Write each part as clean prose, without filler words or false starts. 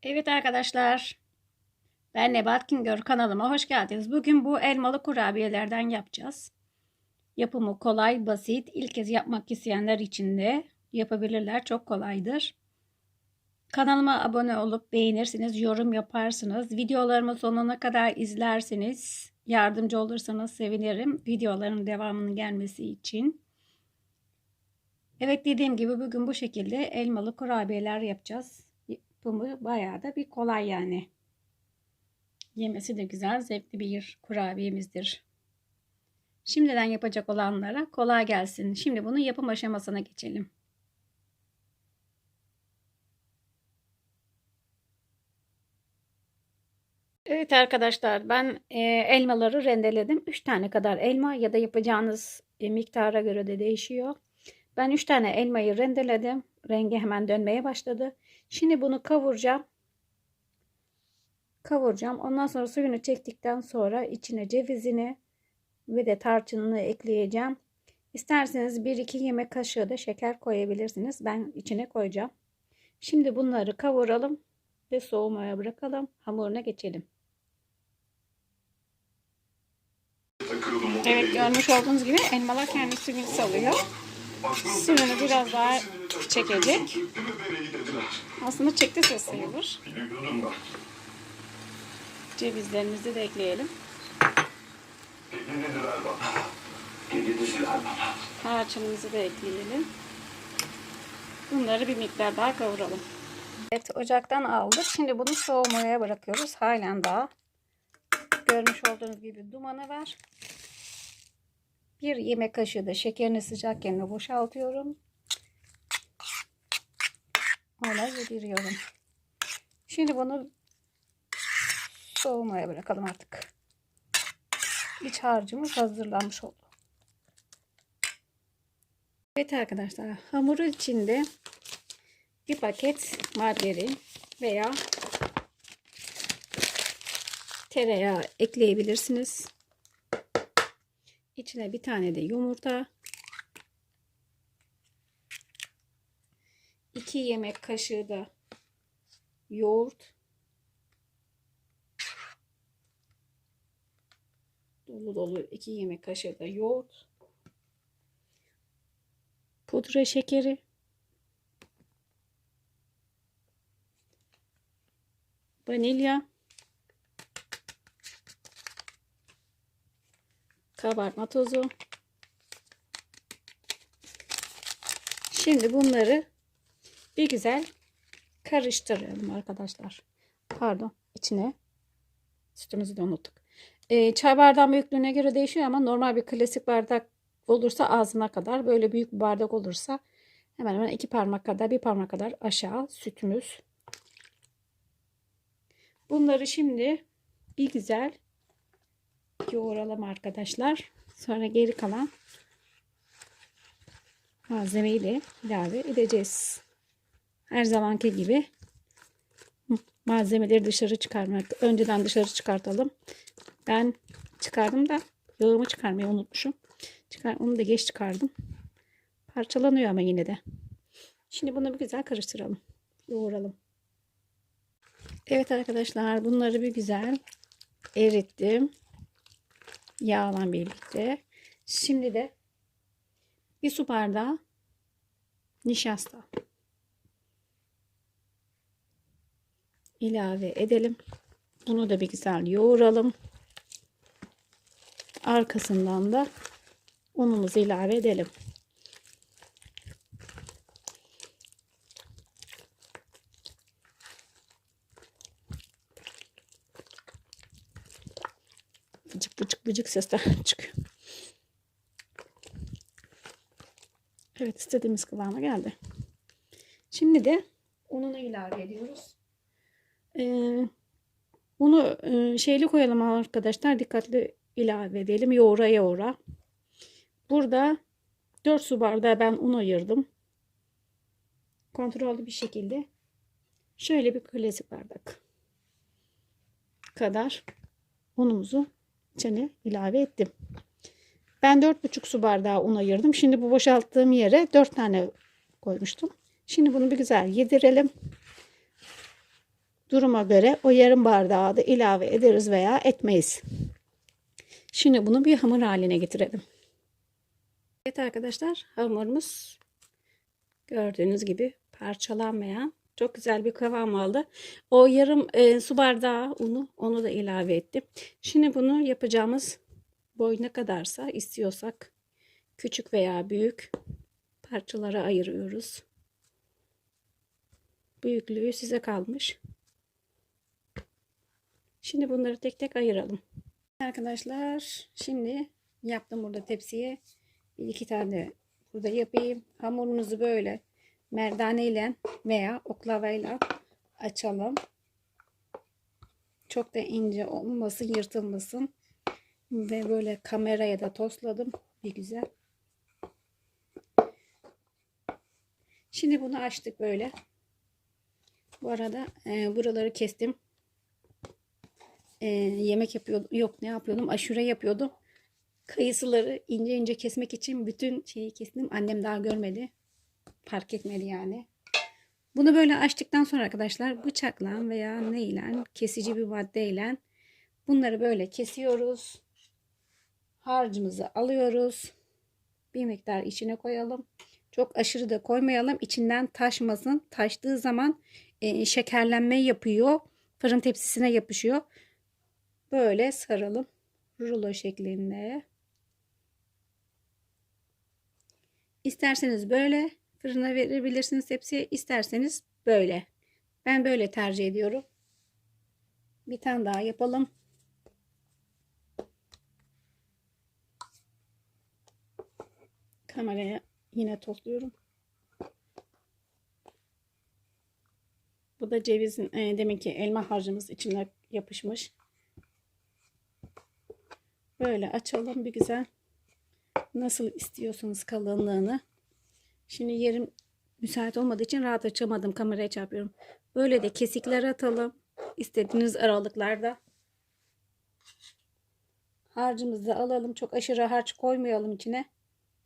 Evet arkadaşlar, ben Nebahat Güngör, kanalıma hoş geldiniz. Bugün bu elmalı kurabiyelerden yapacağız. Yapımı kolay, basit. İlk kez yapmak isteyenler için de yapabilirler. Çok kolaydır. Kanalıma abone olup beğenirsiniz, yorum yaparsınız. Videolarımı sonuna kadar izlersiniz. Yardımcı olursanız sevinirim. Videoların devamının gelmesi için. Evet, dediğim gibi bugün bu şekilde elmalı kurabiyeler yapacağız. Yapımı bayağı da bir kolay yani. Yemesi de güzel, zevkli bir kurabiyemizdir. Şimdiden yapacak olanlara kolay gelsin. Şimdi bunun yapım aşamasına geçelim. Evet arkadaşlar, ben elmaları rendeledim. 3 tane kadar elma ya da yapacağınız miktara göre de değişiyor. Ben 3 tane elmayı rendeledim. Rengi hemen dönmeye başladı. Şimdi bunu kavuracağım. Ondan sonra suyunu çektikten sonra içine cevizini ve de tarçınını ekleyeceğim. İsterseniz 1-2 yemek kaşığı da şeker koyabilirsiniz. Ben içine koyacağım. Şimdi bunları kavuralım ve soğumaya bırakalım. Hamuruna geçelim. Evet, görmüş olduğunuz gibi elmalar kendi suyunu salıyor. Suyunu biraz daha çekecek. Aslında çekti ses sayılır. Cevizlerimizi de ekleyelim. Tarçınımızı da ekleyelim. Bunları bir miktar daha kavuralım. Evet, ocaktan aldık. Şimdi bunu soğumaya bırakıyoruz. Halen daha görmüş olduğunuz gibi dumanı var. Bir yemek kaşığı da şekerini sıcakken boşaltıyorum. Ona yediriyorum. Şimdi bunu soğumaya bırakalım artık. İç harcımız hazırlanmış oldu. Evet arkadaşlar, hamuru içinde bir paket margarin veya tereyağı ekleyebilirsiniz. İçine bir tane de yumurta, 2 yemek kaşığı da yoğurt, dolu dolu 2 yemek kaşığı da yoğurt, pudra şekeri, vanilya, kabartma tozu. Şimdi bunları bir güzel karıştıralım arkadaşlar. Pardon, içine sütümüzü de unuttuk. Çay bardağı büyüklüğüne göre değişiyor ama normal bir klasik bardak olursa ağzına kadar, böyle büyük bir bardak olursa hemen hemen 2 parmak kadar, 1 parmak kadar aşağı sütümüz. Bunları şimdi bir güzel yoğuralım arkadaşlar. Sonra geri kalan malzemeyi de ilave edeceğiz. Her zamanki gibi malzemeleri dışarı çıkarmak. Önceden dışarı çıkartalım. Ben çıkardım da yağımı çıkarmayı unutmuşum. Onu da geç çıkardım. Parçalanıyor ama yine de. Şimdi bunu bir güzel karıştıralım. Yoğuralım. Evet arkadaşlar, bunları bir güzel erittim. Yağla birlikte. Şimdi de bir su bardağı nişasta ilave edelim. Bunu da bir güzel yoğuralım. Arkasından da unumuzu ilave edelim. Bıcık bıcık bıcık sesler çıkıyor. Evet, istediğimiz kıvama geldi. Şimdi de ununu ilave ediyoruz. Unu şeyli koyalım arkadaşlar. Dikkatli ilave edelim. Yoğura yoğura. Burada 4 su bardağı ben un ayırdım. Kontrollü bir şekilde. Şöyle bir klasik bardak kadar unumuzu içine ilave ettim. Ben 4,5 su bardağı un ayırdım. Şimdi bu boşalttığım yere 4 tane koymuştum. Şimdi bunu bir güzel yedirelim. Duruma göre o yarım bardağı da ilave ederiz veya etmeyiz. Şimdi bunu bir hamur haline getirelim. Evet arkadaşlar, hamurumuz gördüğünüz gibi parçalanmayan çok güzel bir kıvam aldı. O yarım su bardağı onu da ilave ettim. Şimdi bunu yapacağımız boy ne kadarsa istiyorsak küçük veya büyük parçalara ayırıyoruz. Büyüklüğü size kalmış. Şimdi bunları tek tek ayıralım. Arkadaşlar şimdi yaptım burada tepsiye. Bir iki tane burada yapayım. Hamurunuzu böyle merdane ile veya oklavayla açalım. Çok da ince olmasın, yırtılmasın. Ve böyle kameraya da tosladım. Bir güzel. Şimdi bunu açtık böyle. Bu arada buraları kestim. Yemek yapıyordum. Yok, ne yapıyordum? Aşure yapıyordum. Kayısıları ince ince kesmek için bütün şeyi kestim. Annem daha görmedi. Fark etmedi yani. Bunu böyle açtıktan sonra arkadaşlar bıçakla veya neyle, kesici bir maddeyle bunları böyle kesiyoruz. Harcımızı alıyoruz. Bir miktar içine koyalım. Çok aşırı da koymayalım. İçinden taşmasın. Taştığı zaman şekerlenme yapıyor. Fırın tepsisine yapışıyor. Böyle saralım. Rulo şeklinde. İsterseniz böyle fırına verebilirsiniz tepsiye. İsterseniz böyle. Ben böyle tercih ediyorum. Bir tane daha yapalım. Kameraya yine topluyorum. Bu da cevizin deminki elma harcımız içine yapışmış. Böyle açalım bir güzel. Nasıl istiyorsanız kalınlığını. Şimdi yerim müsait olmadığı için rahat açamadım. Kameraya çarpıyorum. Böyle de kesikler atalım. İstediğiniz aralıklarda. Harcımızı alalım. Çok aşırı harç koymayalım içine.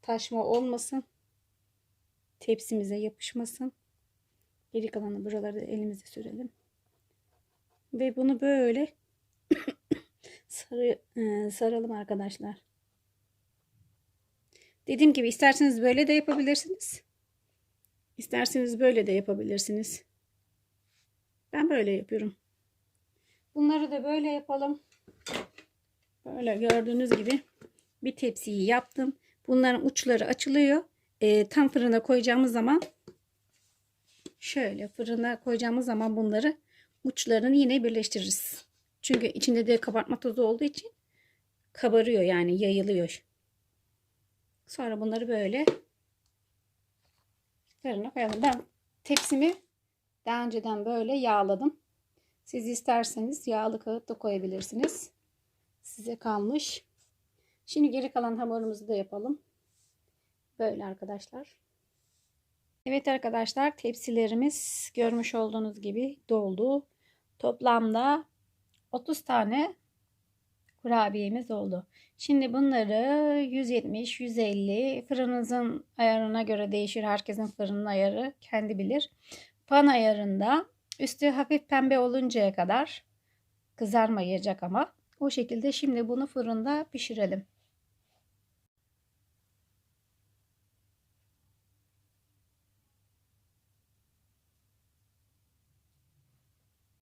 Taşma olmasın. Tepsimize yapışmasın. Geri kalanı buraları elimize sürelim. Ve bunu böyle saralım arkadaşlar. Dediğim gibi isterseniz böyle de yapabilirsiniz. İsterseniz böyle de yapabilirsiniz. Ben böyle yapıyorum. Bunları da böyle yapalım. Böyle gördüğünüz gibi bir tepsiyi yaptım. Bunların uçları açılıyor. Tam fırına koyacağımız zaman şöyle fırına koyacağımız zaman bunları uçlarını yine birleştiririz. Çünkü içinde de kabartma tozu olduğu için kabarıyor yani yayılıyor. Sonra bunları böyle fırına koyalım. Ben tepsimi daha önceden böyle yağladım. Siz isterseniz yağlı kağıt da koyabilirsiniz. Size kalmış. Şimdi geri kalan hamurumuzu da yapalım. Böyle arkadaşlar. Evet arkadaşlar, tepsilerimiz görmüş olduğunuz gibi doldu. Toplamda 30 tane kurabiyemiz oldu. Şimdi bunları 170-150 fırınınızın ayarına göre değişir. Herkesin fırının ayarı kendi bilir. Pan ayarında üstü hafif pembe oluncaya kadar kızarmayacak ama o şekilde şimdi bunu fırında pişirelim.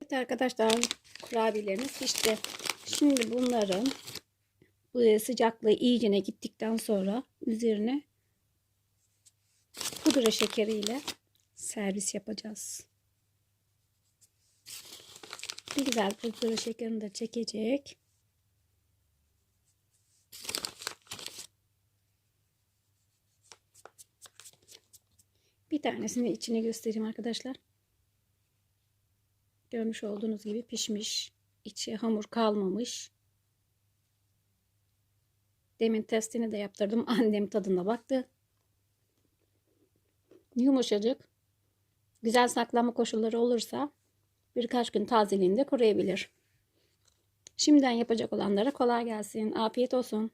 Evet arkadaşlar, kurabiyelerimiz pişti. Şimdi bunların bu sıcaklığı iyicene gittikten sonra üzerine pudra şekeriyle servis yapacağız. Bir güzel pudra şekerini de çekecek. Bir tanesini içine göstereyim arkadaşlar. Görmüş olduğunuz gibi pişmiş. İçi hamur kalmamış. Demin testini de yaptırdım. Annem tadına baktı. Yumuşacık. Güzel saklama koşulları olursa birkaç gün tazeliğinde kuruyabilir. Şimdiden yapacak olanlara kolay gelsin. Afiyet olsun.